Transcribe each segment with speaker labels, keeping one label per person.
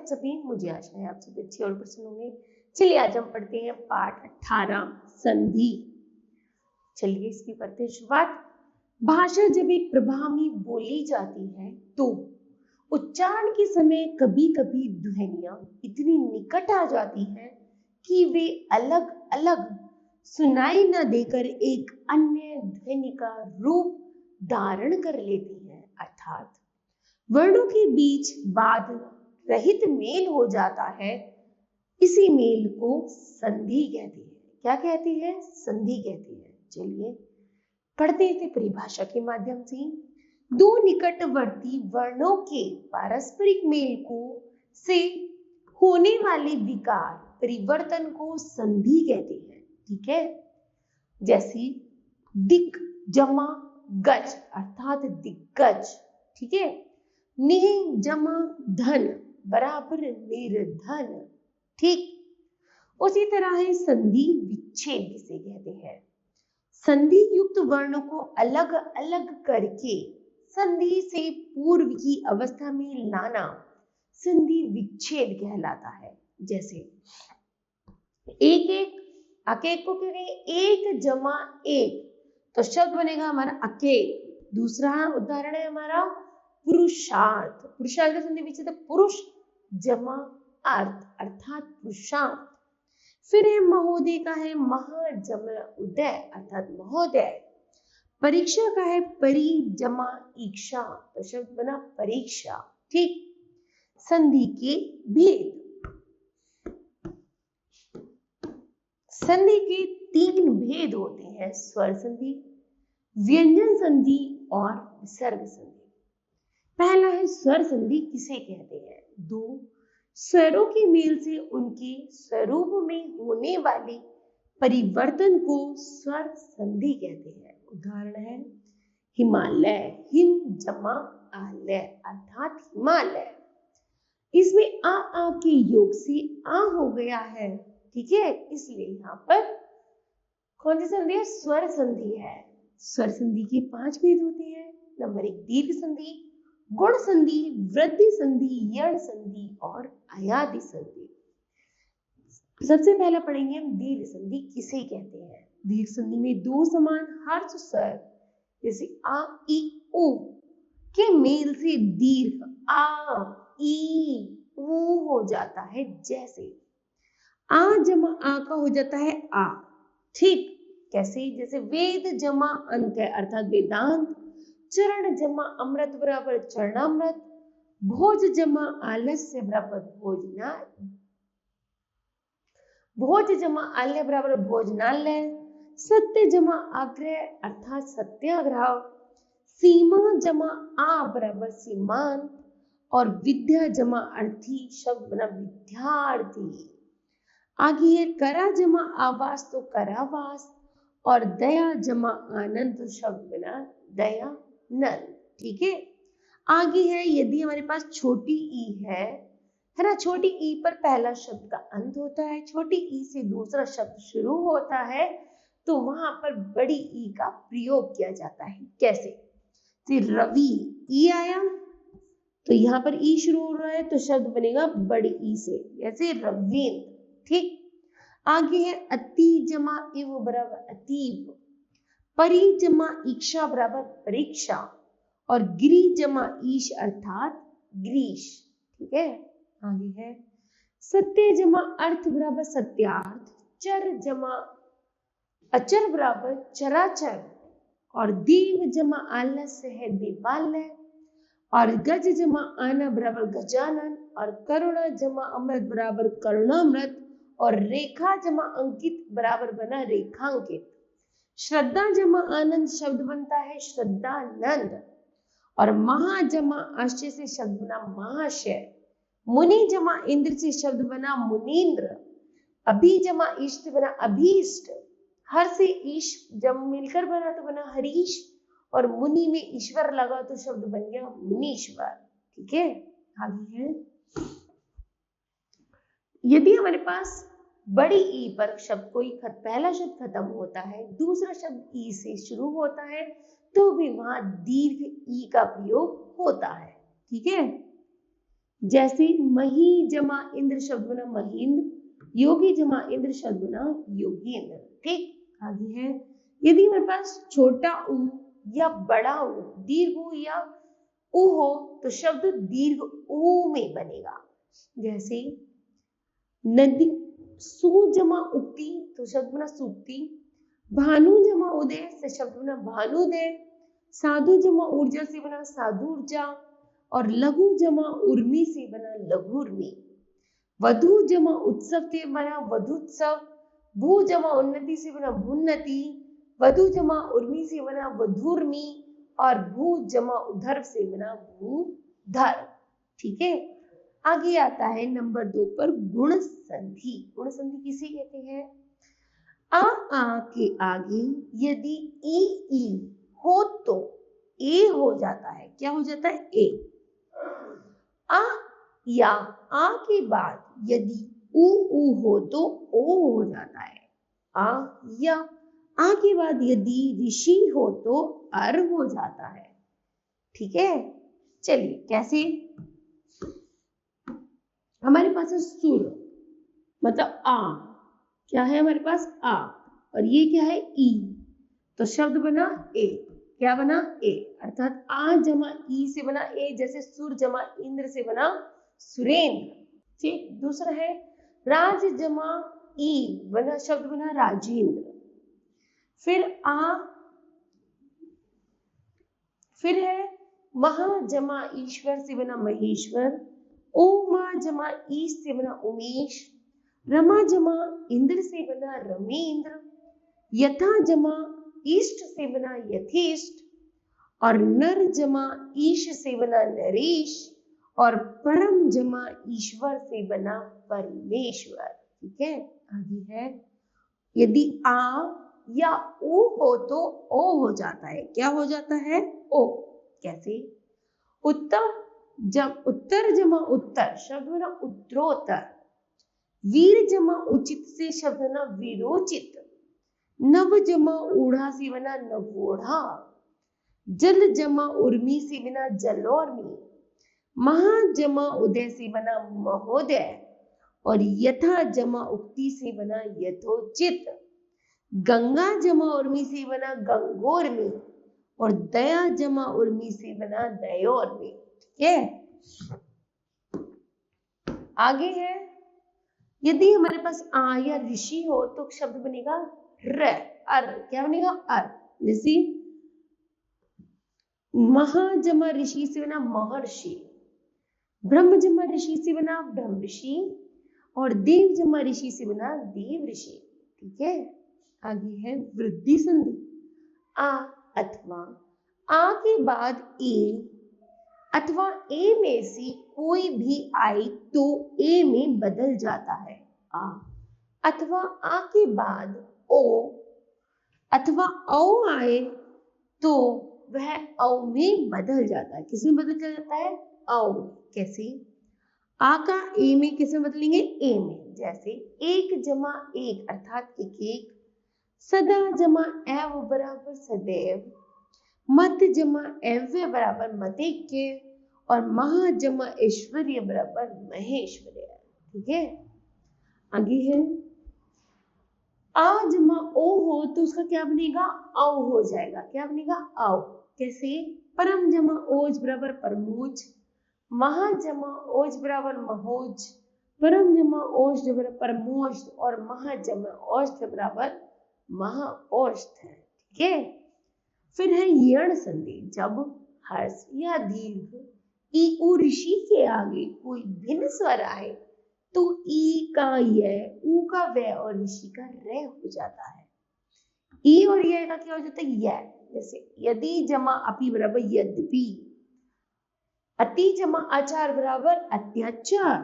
Speaker 1: आप सभी? मुझे आशा है आप सभी अच्छे और प्रसन्न होंगे। चलिए आज हम पढ़ते हैं पाठ 18 संधि। चलिए इसकी करते हैं शुरुआत। भाषा जब एक प्रवाह में बोली जाती है तो उच्चारण के समय कभी कभी ध्वनियां इतनी निकट आ जाती हैं कि वे अलग अलग सुनाई न देकर एक अन्य ध्वनि का रूप धारण कर लेती हैं, अर्थात वर्णों के बीच बाध रहित मेल हो जाता है। इसी मेल को संधि कहती है। क्या कहती है? संधि कहती है। चलिए पढ़ते थे परिभाषा के माध्यम से। दो निकटवर्ती वर्णों के पारस्परिक मेल को से होने वाले विकार परिवर्तन को संधि कहते हैं। ठीक है, जैसे दिक जमा गज अर्थात दिग्गज। ठीक है, निह जमा धन बराबर निर्धन। ठीक, उसी तरह है संधि विच्छेद जिसे कहते हैं। संधि युक्त वर्णों को अलग अलग करके संधि से पूर्व की अवस्था में लाना संधि विच्छेद कहलाता है। जैसे एक एक अकेक को कहेंगे एक जमा एक, तो शब्द बनेगा हमारा अकेक। दूसरा उदाहरण है हमारा पुरुषार्थ। पुरुषार्थ का संधि विच्छेद पुरुष जमा अर्थ अर्थात पुरुषार्थ। फिर है महोदय का है महा जमा उदय अर्थात महोदय। परीक्षा का है परी जमा इक्षा, तो शब्द बना परीक्षा। ठीक, संधि के भेद। संधि के 3 भेद होते हैं, स्वर संधि, व्यंजन संधि और विसर्ग संधि। पहला है स्वर संधि किसे कहते हैं? दो स्वरों के मेल से उनके स्वरूप में होने वाले परिवर्तन को स्वर संधि कहते हैं। उदाहरण है हिमालय, हिम जमा आलय अर्थात हिमालय। इसमें आ के योग से आ हो गया है। ठीक है, इसलिए यहाँ पर कौन सी संधि है? स्वर संधि है। स्वर संधि के 5 भेद होते हैं। नंबर 1 दीर्घ संधि, गुण संधि, वृद्धि संधि, यण संधि और अयादि संधि। सबसे पहला पढ़ेंगे हम दीर्घ संधि किसे कहते हैं। दीर्घ संधि में दो समान हर्ष स्वर जैसे आ ई उ के मेल से दीर्घ आ ई उ हो जाता है। जैसे आ जमा आ का हो जाता है आ। ठीक, कैसे? जैसे वेद जमा अंत है अर्थात वेदांत। चरण जमा अमृत बराबर चरणामृत। भोज जमा आलस्य बराबर भोजना, भोज जमा आल्य बराबर भोजनालय। सत्य जमा आग्रह अर्थात सत्याग्रह। सीमा जमा आ बराबर सीमांत और विद्या जमा अर्थी, शब्द बना विद्यार्थी। आगे है करा जमा आवास तो करावास और दया जमा आनंद, तो शब्द बना दयानंद। ठीक है, आगे है यदि हमारे पास छोटी ई है ना, छोटी ई पर पहला शब्द का अंत होता है, छोटी ई से दूसरा शब्द शुरू होता है, तो वहां पर बड़ी ई का प्रयोग किया जाता है। कैसे? फिर रवि ई आया तो यहाँ पर ई शुरू हो रहा है तो शब्द बनेगा बड़ी ई से, जैसे रवींद्र। ठीक, आगे है अति जमा इव बराबर अतीब। परी जमा इक्षा बराबर परीक्षा और गिरी जमा ईश अर्थात ग्रीश। ठीक है, आगे है सत्य जमा अर्थ बराबर सत्यार्थ। चर जमा अचर बराबर चराचर और देव जमा आलस्य है देवालय और गज जमा आना बराबर गजानन और करुणा जमा अमृत बराबर करुणामृत और रेखा जमा अंकित बराबर बना रेखांकित। श्रद्धा जमा आनंद शब्द बनता है श्रद्धानंद और महा जमा आश्चर्य से शब्द बना महाशय। मुनि जमा इंद्र से शब्द बना मुनीन्द्र। अभी जमा इष्ट बना अभीष्ट। हर से ईश जब मिलकर बना तो बना हरीश और मुनि में ईश्वर लगा तो शब्द बन गया मुनीश्वर। ठीक है, आगे है यदि हमारे पास बड़ी ई पर शब्द कोई पहला शब्द खत्म होता है, दूसरा शब्द ई से शुरू होता है, तो भी वहां दीर्घ ई का प्रयोग होता है। ठीक है, जैसे मही जमा इंद्र शब्द बना महेंद्र, योगी जमा इंद्र शब्द बना योगेंद्र। ठीक, आगे है यदि हमारे पास छोटा उ या बड़ा उ, दीर्घ उ या उ हो तो शब्द दीर्घ उ में बनेगा। जैसे नदी, सु जमा उक्ति तो शब्द बना सूक्ति, भानु जमा उदय से शब्द बना भानुदय, साधु जमा ऊर्जा से बना साधु ऊर्जा, और लघु जमा उर्मी से बना लघु उर्मी। वधु जमा उत्सव से बना वधुत्सव, भू जमा उन्नति से बना भून्नति, वधु जमा उर्मी से बना वधुर्मी, और भू जमा उधर्व से बना भूधर। ठीक है, आगे आता है नंबर 2 पर गुण संधि। गुण संधि किसे कहते हैं? आ के आगे यदि ई हो तो ए हो जाता है। क्या हो जाता है? ए। आ या आ के बाद यदि उ हो तो ओ हो जाता है। आ या आ के बाद यदि ऋषि हो तो अर हो जाता है। ठीक है, चलिए कैसे? हमारे पास है सुर, मतलब आ, क्या है हमारे पास? आ, और ये क्या है? ई, तो शब्द बना ए। क्या बना? ए, अर्थात आ जमा ई से बना ए, जैसे सुर जमा इंद्र से बना सुरेंद्र। ठीक, दूसरा है राज जमा ई बना शब्द बना राजेंद्र। फिर है महा जमा ईश्वर से बना महेश्वर, ओमा जमा ईश से बना उमेश, रमा जमा इंद्र से बना रमेंद्र, यथा जमा इष्ट से बना यथेष्ट, और नर जमा ईश से बना नरेश, और परम जमा ईश्वर से बना परमेश्वर। ठीक है, आगे है यदि आ या ओ हो तो ओ हो जाता है। क्या हो जाता है? ओ। कैसे? उत्तर जमा उत्तर शब्द बना उत्तरोत्तर, वीर जमा उचित से शब्द बना वीरोचित, नव जमा ऊढ़ा से बना नवोढ़ा, जल जमा उर्मी से बना जलोर्मी, महा जमा उदय से बना महोदय, और यथा जमा उक्ति से बना यथोचित, गंगा जमा उर्मी से बना गंगोर्मी, और दया जमा उर्मी से बना दयोर्मी। ठीक है, आगे है यदि हमारे पास आ या ऋषि हो तो शब्द बनेगा र, अर। क्या बनेगा? अर। जैसे महा जमा ऋषि से बना महर्षि, ब्रह्म जमा ऋषि से बना ब्रह्म ऋषि, और देव जमा ऋषि से बना देव ऋषि। ठीक है, आगे है वृद्धि संधि। आ अथवा आ के बाद ए अथवा ए में से कोई भी आए तो ए में बदल जाता है। आ अथवा आ के बाद ओ अथवा औ आए तो वह औ में बदल जाता है। किसमें बदल जाता है? औ में। कैसे? आ का ए में किस में बदलेंगे? ए में। जैसे एक जमा एक अर्थात एक एक, सदा जमा एव बराबर सदैव, मत जमा एव्य बराबर मतेक्य, और महा जमा ऐश्वर्य बराबर महेश्वर्य। ठीक है, आगे है आ जमा ओ हो तो उसका क्या बनेगा? औ हो जाएगा। क्या बनेगा? औ। कैसे? परम जमा ओज बराबर परमोज, महा जमा ओज बराबर महोज, परम जमा ओज बराबर परमोज, और महा जमा औष्ठ बराबर महाऔष्ठ है। ठीक है, फिर है यण संधि। जब हर्ष या दीर्घ ई उ ऋषि के आगे कोई भिन्न स्वर आए तो ई का य, उ का व, और ऋषि का र हो जाता है। ई और य का क्या हो जाता है? य। जैसे यदि जमा अपि बराबर यद्यपि, अति जमा आचार बराबर अत्याचार।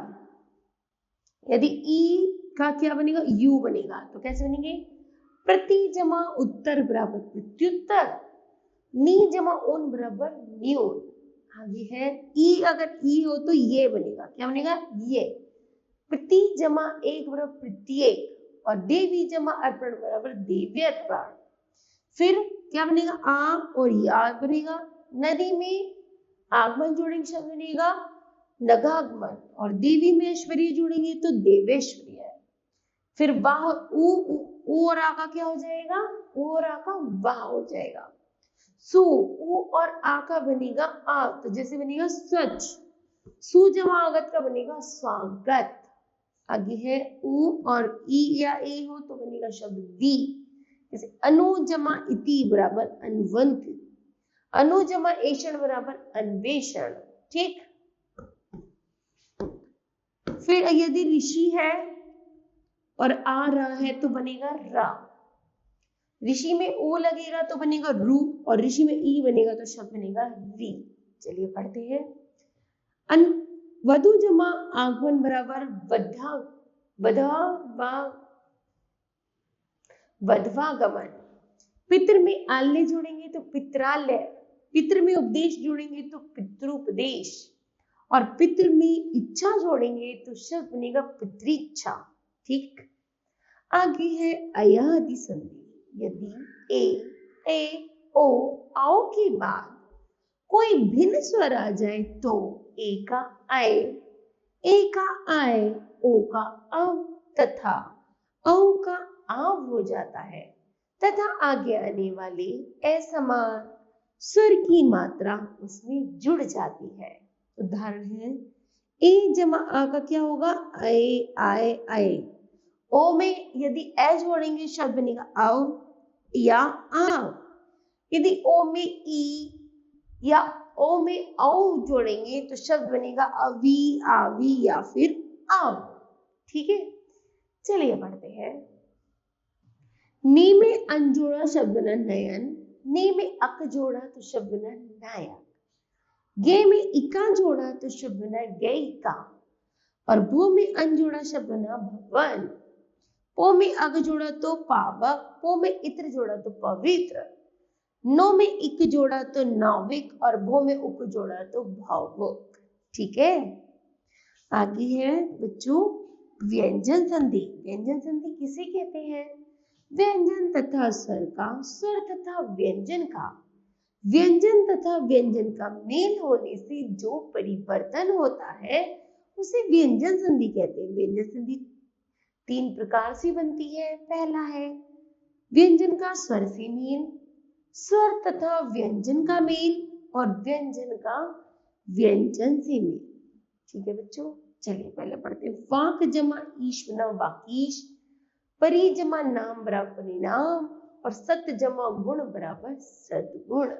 Speaker 1: यदि ई का क्या बनेगा? यू बनेगा। तो कैसे बनेंगे? प्रति जमा उत्तर बराबर प्रत्युत्तर, नी जमा उन बराबर न्यून। आगे है ई, अगर ई हो तो ये बनेगा। क्या बनेगा? ये। प्रति जमा एक बराबर प्रत्येक, और देवी जमा अर्पण बराबर देव्यर्पण। फिर क्या बनेगा? आ और या बनेगा। नदी में आगमन जोड़ेंगे शब्द बनेगा नगागमन, और देवी में ऐश्वर्य जोड़ेंगे तो देवेश्वर्य। फिर वाह ऊ और आ का क्या हो जाएगा, ऊ और आ का वाह हो जाएगा। सु ऊ और आ का बनेगा आ, तो जैसे बनेगा स्वच्छ, सु जमा आगत का बनेगा स्वागत। आगे है ऊ और ई या ए हो तो बनेगा शब्द दी, जैसे अनु जमा इति बराबर अन्वंत, अनु जमा एषण बराबर अन्वेषण। ठीक, फिर यदि ऋषि है और आ रहा है तो बनेगा रा, ऋषि में ओ लगेगा तो बनेगा रू, और ऋषि में ई बनेगा तो शब्द बनेगा री। चलिए पढ़ते हैं। वधु जमा आगमन बराबर वधा वधवागमन। पितृ में आल्य जोड़ेंगे तो पित्रालय, पितृ में उपदेश जोड़ेंगे तो पितृपदेश, और पितृ में इच्छा जोड़ेंगे तो शब्द बनेगा पितृइच्छा। ठीक, आगे है अयादि संधि। यदि ए ओ आओ के बाद कोई भिन्न स्वर आ जाए तो ए का आए, ए का आए, ओ का अव तथा औ का आव हो जाता है, तथा आगे आने वाले असमान स्वर की मात्रा उसमें जुड़ जाती है। उदाहरण है ए जमा आ का क्या होगा, आए आए आए। ओ में यदि ए जोड़ेंगे शब्द बनेगा आओ या आओ, यदि ओ में ई या ओ में औ जोड़ेंगे तो शब्द बनेगा अवी आवी या फिर आओ। ठीक है, चलिए पढ़ते हैं। नी में अन जोड़ा शब्द बना नयन, नी में अक जोड़ा तो शब्द बना नायक, गे में इका जोड़ा तो शब्द बना गयिका, और भू में अन जोड़ा शब्द बना भवन, पो में अग जोड़ा तो पावक, पो में इत्र जोड़ा तो पवित्र, नो में इक जोड़ा तो नाविक, और भो में उक जोड़ा तो भावुक। ठीक है, आगे है बच्चों व्यंजन संधि। व्यंजन संधि किसे कहते हैं, व्यंजन तथा स्वर का, स्वर तथा व्यंजन का, व्यंजन तथा व्यंजन का मेल होने से जो परिवर्तन होता है उसे व्यंजन संधि कहते हैं। व्यंजन संधि तीन प्रकार से बनती है। पहला है व्यंजन का स्वर से मेल, स्वर तथा व्यंजन का मेल, और व्यंजन का व्यंजन से मेल। ठीक है बच्चों, चलिए पहले पढ़ते हैं। वाक जमा ईश बना वाकीश, परि जमा नाम बराबर परिणाम, और सत जमा गुण बराबर सद्गुण।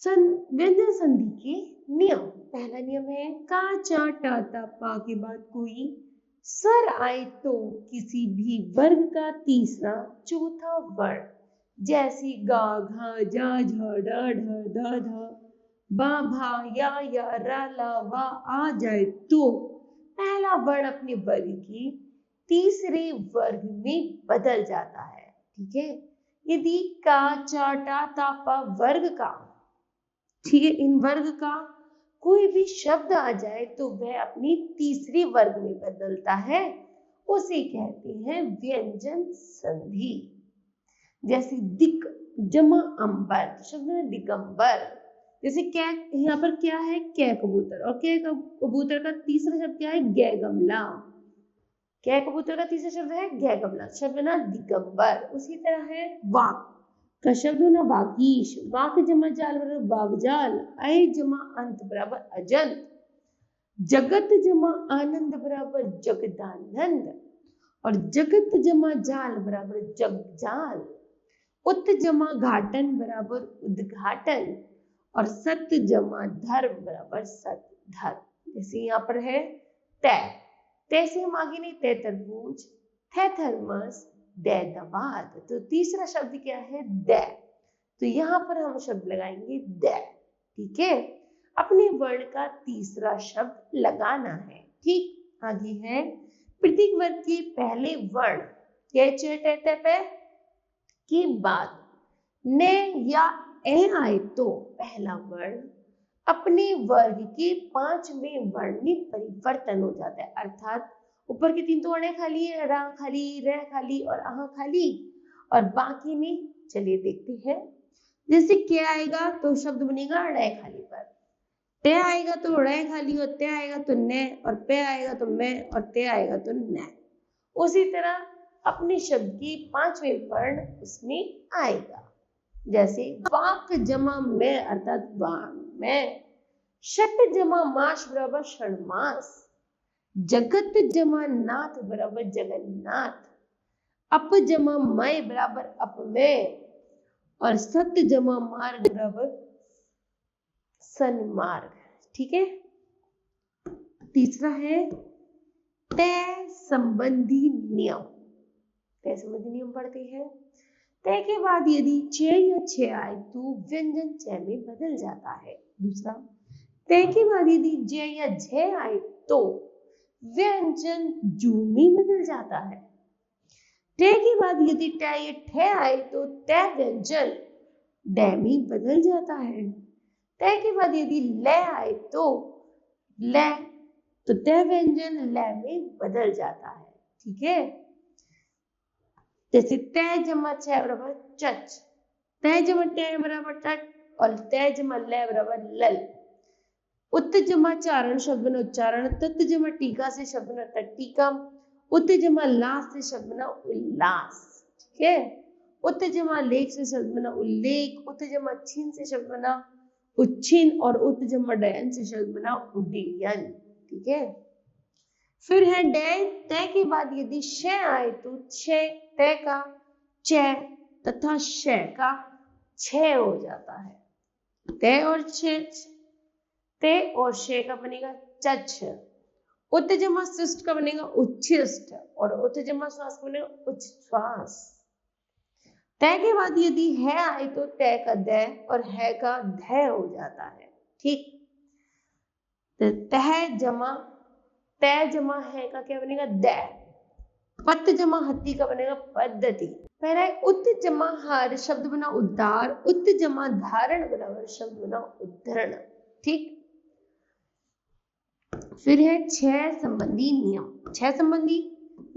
Speaker 1: व्यंजन संधि के नियम। पहला नियम है का चा टा ता पा के बाद कोई स्वर आए तो किसी भी वर्ग का तीसरा चौथा वर्ण, जैसे गा घा जा झा डा ढ धा धा बा भा या रा ला वा आ जाए तो पहला वर्ण अपने वर्ग की तीसरे वर्ग में बदल जाता है। ठीक है, यदि का चा टा ता पा वर्ग का, ठीक है, इन वर्ग का कोई भी शब्द आ जाए तो वह अपनी तीसरी वर्ग में बदलता है, उसे कहते हैं व्यंजन संधि। जैसे दिक जमा अंबर, शब्द है दिगंबर। जैसे क्या, यहाँ पर क्या है, कै कबूतर, और कै कबूतर का तीसरा शब्द क्या है, गै गमला। कै कबूतर का तीसरा शब्द है गै गमला, शब्द ना दिगंबर। उसी तरह है वाक का शब्द ना वागीश, वाक जमा जाल बराबर वागजाल, अय जमा अंत बराबर अजंत, जगत जमा आनंद बराबर जगदानंद, और जगत जमा जाल बराबर जगजाल, उत जमा घाटन बराबर उद्घाटन, और सत्य जमा धर्म बराबर सत्य धर्म। जैसे यहाँ पर है तय, तय से हम आगे नहीं, तय तरबूज, थे थर्मस, दे दवात, तो तीसरा शब्द क्या है, दै, तो यहाँ पर हम शब्द लगाएंगे दै। ठीक है, अपने वर्ण का तीसरा शब्द लगाना है। ठीक, आगे है प्रतीक वर्ग के पहले वर्ण के बाद ने या ए आए तो पहला वर्ण अपने वर्ग के पांचवें वर्ण में परिवर्तन हो जाता है। अर्थात ऊपर के तीन तो वर्ण खाली है, रा खाली, रे खाली और आहा खाली, और बाकी में चलिए देखते हैं। जैसे क्या आएगा तो शब्द बनेगा रे खाली पर, ते आएगा तो ड़े खाली हो, ते आएगा तो ने, और पे आएगा तो मैं, और ते आएगा तो न। उसी तरह अपने शब्द की पांचवें वर्ण उसमें आएगा। जैसे वाक जमा में अर्थात मैं, शट जमा मास बराबर षण्मास, जगत जमा नाथ बराबर जगन्नाथ, अप जमा मय बराबर अपमय, और सत्य जमा मार्ग बराबर सन्मार्ग। ठीक है। तीसरा है तय संबंधी नियम। तय संबंधी नियम पढ़ते हैं। तय के बाद यदि च या छ आए तो व्यंजन च में बदल जाता है। दूसरा, तय के बाद यदि ज या झ आए तो व्यंजन जू में बदल जाता है। टे के बाद यदि ट या ठ आए तो तय व्यंजन ड में बदल जाता है। तय के बाद यदि ल आए तो ल, तो तय व्यंजन ल में बदल जाता है। ठीक है। जैसे तय जमा छ बराबर चच, तय जमा ट बराबर टट, और तय जमा ल बराबर लल। उत जमा चारण शब्द बना उच्चारण, तत् जमा टीका से शब्द बना तट्टिका, उत जमा लास से शब्द बना उल्लास। ठीक है। उत जमा लेख से शब्द बना उल्लेख, उत जमा छीन से शब्द बना उच्छिन, और उत जमा डयन से शब्द बना उड्डयन। ठीक है। फिर है डय। तय के बाद यदि श आए तो छ, तय का च तथा श का छ हो जाता है। तय और छ, ते और शे का बनेगा चच, उत जमा शिष्ट का बनेगा उच्छिष्ट, और उत जमा श्वास का बनेगा उच्छ्वास। तय के बाद यदि है आए तो तय का द और है का ध हो जाता है। ठीक। तो तय जमा है का क्या बनेगा द, पत जमा हत्ती का बनेगा पद्धति। पहला है उत जमा हार शब्द बना उद्धार, उत जमा धारण बराबर शब्द बना उद्धरण। ठीक। फिर है छह संबंधी नियम। छह संबंधी,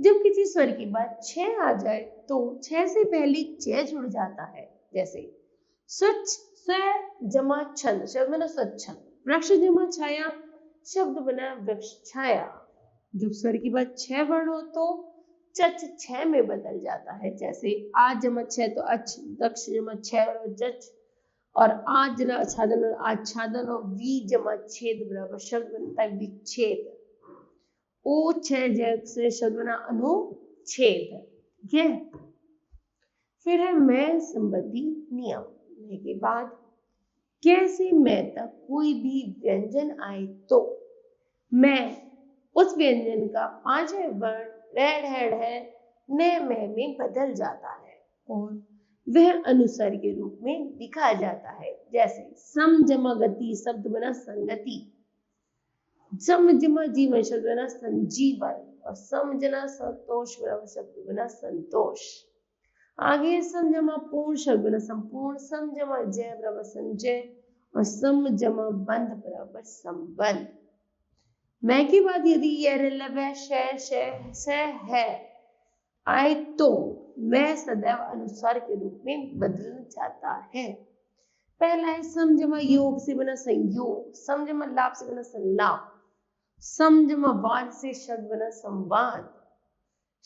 Speaker 1: जब किसी स्वर के बाद छ आ जाए तो छ से पहले च जुड़ जाता है। जैसे स्वच्छ, स्व जमा छंद शब्द बना स्वच्छंद, वृक्ष जमा छाया शब्द बना वृक्ष छाया। जब स्वर के बाद छ वर्ण हो तो चच छ में बदल जाता है। जैसे आ जमा छ तो अच्छ, दक्ष जमा छ और जच, और आज जमा आच्छादन और आच्छादन, और वी जमा छेद बराबर शब्द बनता है विच्छेद। ओ छ जैसे शब्द बना अनुच्छेद। ठीक है। फिर है मैं संबंधी नियम। मैं के बाद कैसे मैं तक कोई भी व्यंजन आए तो मैं उस व्यंजन का पांचवें वर्ण रेड हेड है न में बदल जाता है और वह अनुस्वर के रूप में लिखा जाता है। जैसे सम जमा गति शब्द बना संगति, सम जमा जीवन शब्द बना संजीवन, और सम जना संतोष बराबर शब्द बना संतोष। आगे सम जमा पूर्ण शब्द बना संपूर्ण, सम जमा जय बराबर संजय, और सम जमा बंध बराबर संबंध। मैं के बाद यदि है आए तो मैं सदैव अनुस्वार के रूप में बदल जाता है। पहला है सम जमा योग से बना संयोग, सम जमा लाभ से बना संलाप, सम जमा वाद से शब्द बना संवाद,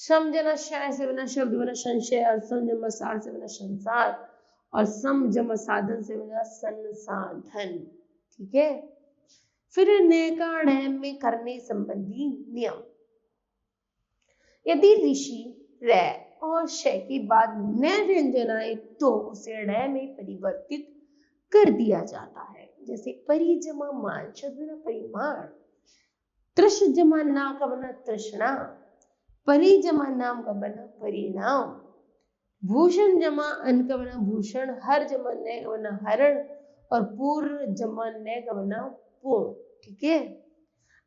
Speaker 1: सम जना शय से बना शब्द बना संशय, और सम जमा सार से बना संसार, और सम जमा साधन से बना संसाधन। ठीक है। फिर नैकाढ़ में करने संबंधी नियम। यदि ऋषि रै और श के बाद न व्यंजन आए तो उसे ड़ में परिवर्तित कर दिया जाता है। जैसे परि जमा मान शब्द बना परिमाण, तृष जमा ना का बना तृष्णा, परि जमा नाम का बना परिणाम, भूषण जमा अन का बना भूषण, हर जमा न का बना हरण, और पूर्ण जमा न का बना पूर्ण। ठीक है।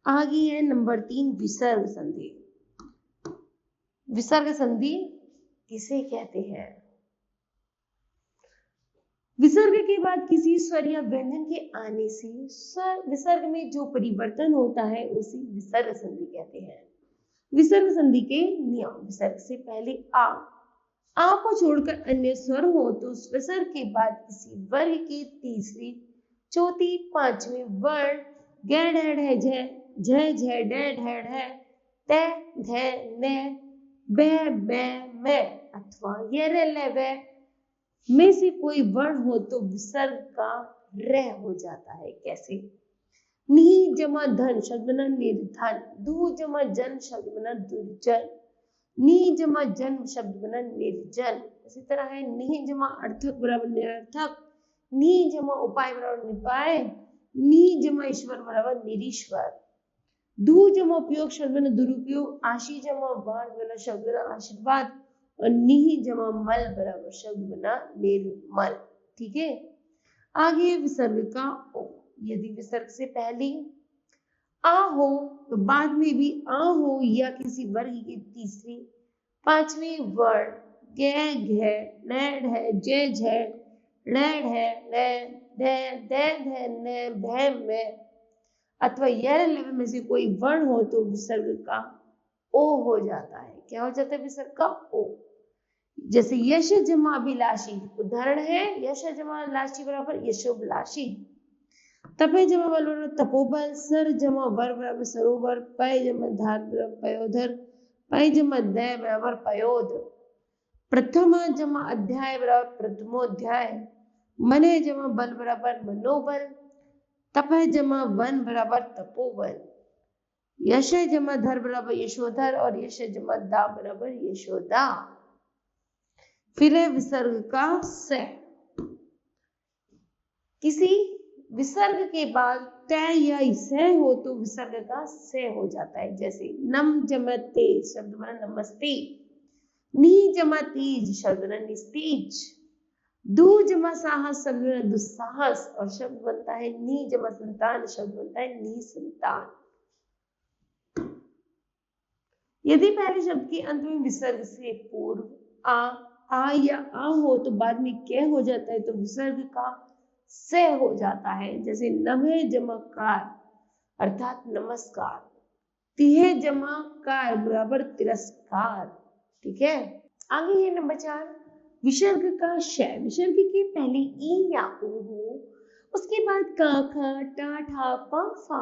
Speaker 1: आगे है नंबर 3 विसर्ग संधि। विसर्ग संधि किसे कहते हैं? विसर्ग के बाद किसी स्वर या व्यंजन के आने से विसर्ग में जो परिवर्तन होता है उसे विसर्ग संधि कहते हैं। विसर्ग संधि के नियम। विसर्ग से पहले आ को छोड़कर अन्य स्वर हो तो उस विसर्ग के बाद किसी वर्ग के तीसरे चौथी पांचवी वर्ण गै ढैढ़ है झ झ झ डै ढैढ़ है तै धै नै बै बै मैं अथवा य र ल व में से कोई वर्ण हो तो विसर्ग का र हो जाता है। कैसे? नी जमा धन शब्द बना निर्धन, दू जमा जन शब्द बना दुर्जन, नी जमा जन्म शब्द बना निर्जन। इसी तरह है नी जमा अर्थक बराबर निरर्थक, नी जमा उपाय बराबर निपाय, नी जमा ईश्वर बराबर निरीश्वर, दू जमा उपयोग शब्द बना दुरुपयोग, आशी जमा वाद बना शब्द बना आशीर्वाद और निहि जमा मल बराबर शब्द बना निर्मल। ठीक है, आगे विसर्ग का ओ। यदि विसर्ग से पहले आ हो तो बाद में भी आ हो या किसी वर्ग की तीसरी पांचवी वर्ण गै घै नै ढै जै झै लै ढै नै धै दै धै नै भै मै अथवा यर लव में से कोई वर्ण हो तो विसर्ग का ओ हो जाता है। क्या हो जाता है? विसर्ग का ओ। जैसे यश जमा अभिलाषी, उदाहरण है यश जमा लाशी बराबर यशोभिलाषी, तपे जमा बल बराबर तपोबल, सर जमा वर बराबर सरोवर, पय जमा धार बराबर पयोधर, पय जमा दय बराबर पयोध, प्रथम जमा अध्याय बराबर प्रथमोध्याय, मने जमा बल बराबर मनोबल, तपह जमा वन बराबर तपोवन, यश जमा धर बराबर यशोधर और यश जमा दा बराबर यशोदा। फिर है विसर्ग का से। किसी विसर्ग के बाद तय या से हो तो विसर्ग का से हो जाता है। जैसे नम जमा तेज शब्द बना नमस्ते, नी जमा तीज शब्द बना निस्तीज, दू जमा साहस शब्द बना दुस्साहस और शब्द बनता है नी जमा संतान शब्द बनता है नी संतान। यदि पहले शब्द के अंत में विसर्ग से पूर्व आ या आ हो तो बाद में क्या हो जाता है तो विसर्ग का से हो जाता है। जैसे नभे जमा कार अर्थात नमस्कार, तिहे जमा कार बराबर तिरस्कार। ठीक है, आगे है नंबर 4 विसर्ग का श। विसर्ग के पहले ई या ओ हो, उसके बाद का खा टा ठा पा फा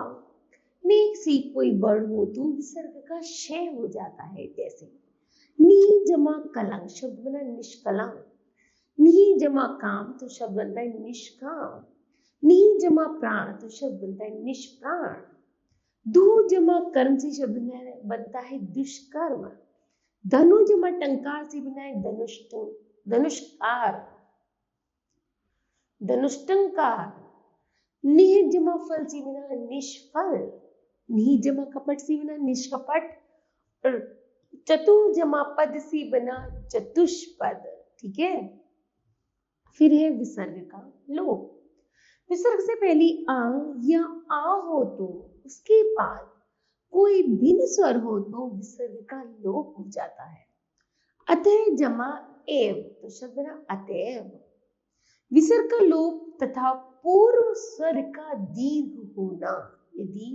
Speaker 1: में से कोई वर्ण हो तो विसर्ग का श हो जाता है। जैसे नी जमा कलंक शब्द बना निष्कलंक, नी जमा काम तो शब्द बनता है निष्काम, नी जमा प्राण तो शब्द बनता है निष्प्राण, दू जमा कर्म से शब्द बनता है दुष्कर्म, धनु जमा टंकार से बना है धनुष्कार धनुष्टंकार, निह जमा फल से बना निष्फल, निह जमा कपट से बना निष्कपट और चतु जमा पद से बना चतुष्पद। ठीक है, फिर है विसर्ग का लोप। विसर्ग से पहले आ या आ हो तो उसके बाद कोई भिन्न स्वर हो तो विसर्ग का लोप हो जाता है। अतः जमा एव तो शब्द बना अतएव। विसर्ग का लोप तथा पूर्व स्वर का दीर्घ होना। यदि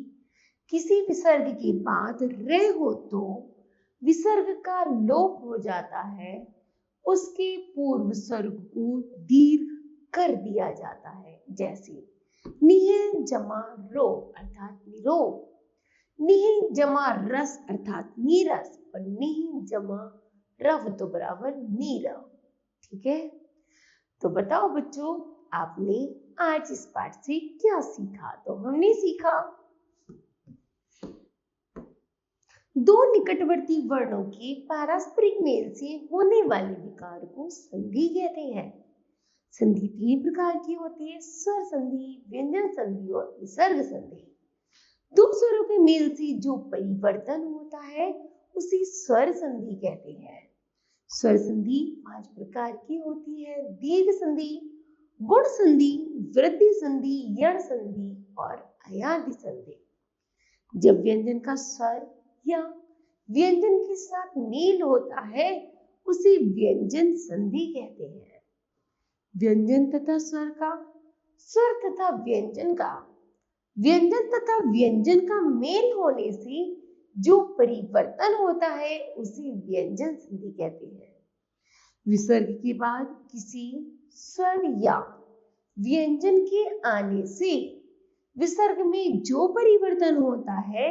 Speaker 1: किसी विसर्ग के बाद रे हो तो विसर्ग का लोप हो जाता है, उसके पूर्व स्वर्ग को दीर्घ कर दिया जाता है। जैसे निह जमा रो अर्थात निरो, निह जमा रस अर्थात नीरस और निह जमा रव तो बराबर नीरव। ठीक है, तो बताओ बच्चों आपने आज इस पाठ से क्या सीखा? तो हमने सीखा दो निकटवर्ती वर्णों के पारस्परिक मेल से होने वाले विकार को संधि कहते हैं। संधि 3 प्रकार की होती है, स्वर संधि, व्यंजन संधि और विसर्ग संधि। दो स्वरों के मेल से जो परिवर्तन होता है उसे स्वर संधि कहते हैं। स्वर संधि 5 प्रकार की होती है, दीर्घ संधि, गुण संधि, वृद्धि संधि, यण संधि और अयादि संधि। जब व्यंजन का स्वर या व्यंजन के साथ मेल होता है उसे व्यंजन संधि कहते हैं। व्यंजन तथा स्वर का, स्वर तथा व्यंजन का, व्यंजन तथा व्यंजन का मेल होने से जो परिवर्तन होता है उसे व्यंजन संधि कहते हैं। विसर्ग के बाद किसी स्वर या व्यंजन के आने से विसर्ग में जो परिवर्तन होता है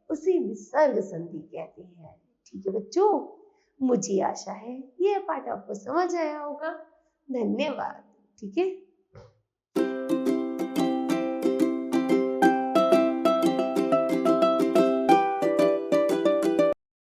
Speaker 1: उसे विसर्ग संधि कहते हैं। ठीक है बच्चों, मुझे आशा है यह पाठ आपको समझ आया होगा। धन्यवाद। ठीक है।